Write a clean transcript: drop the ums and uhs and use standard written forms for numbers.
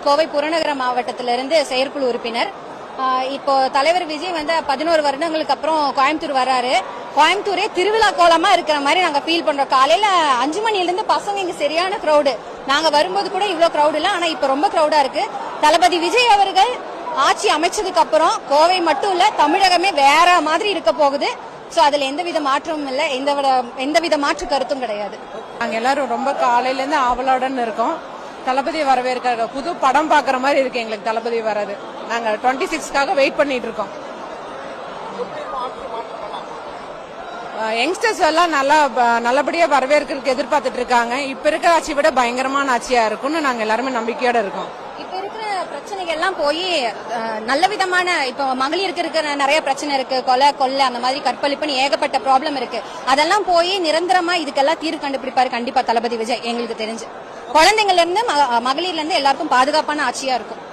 கோவை புறநகர மாவட்டத்திலிருந்து செயற்குழு உறுப்பினர். இப்போ தலைவர் விஜய் 11 வருடங்களுக்கு அப்புறம் கோயம்புத்தூர் வராரு. கோயம்புத்தூரே திருவிழா கோலமா இருக்கிற மாதிரி நாங்க ஃபீல் பண்றோம். காலையில 5 மணில இருந்து பசங்க இங்க சரியான கிரௌடு. நாங்க வரும்போது கூட இவ்வளவு கிரௌட் இல்ல, ஆனா இப்ப ரொம்ப கிரௌடா இருக்கு. தளபதி விஜய் அவர்கள் ஆட்சி அமைச்சதுக்கு அப்புறம் கோவை மட்டும் இல்ல தமிழகமே வேற மாதிரி இருக்க போகுது. சோ அதுல எந்தவித மாற்றமும் இல்ல, எந்தவித மாற்று கருத்தும் கிடையாது. நாங்க எல்லாரும் ரொம்ப காலையில இருந்து ஆவலுடன் இருக்கோம். தளபதி வரவேற்க புது படம் பாக்குற மாதிரி இருக்கு எங்களுக்கு தளபதி வராது. நாங்க 26க்காக வெயிட் பண்ணிட்டு இருக்கோம். யங்ஸ்டர்ஸ் எல்லாம் நல்லபடியா வரவேற்கிறதுக்கு எதிர்பார்த்துட்டு இருக்காங்க. இப்ப இருக்கிற ஆட்சி விட பயங்கரமான ஆட்சியா இருக்கும்னு நாங்க எல்லாருமே நம்பிக்கையோட இருக்கோம். இப்ப இருக்கிற பிரச்சனைகள் எல்லாம் போய் நல்ல விதமான இப்ப மகளிருக்கு இருக்கிற நிறைய பிரச்சனை இருக்கு, கொலை அந்த மாதிரி கற்பழிப்புன்னு ஏகப்பட்ட ப்ராப்ளம் இருக்கு. அதெல்லாம் போய் நிரந்தரமா இதுக்கெல்லாம் தீர்வு கண்டுபிடிப்பாரு கண்டிப்பா தளபதி விஜய். எங்களுக்கு தெரிஞ்சு குழந்தைங்கள்ல இருந்து மகளிர்ல இருந்து எல்லாருக்கும் பாதுகாப்பான ஆட்சியா இருக்கும்.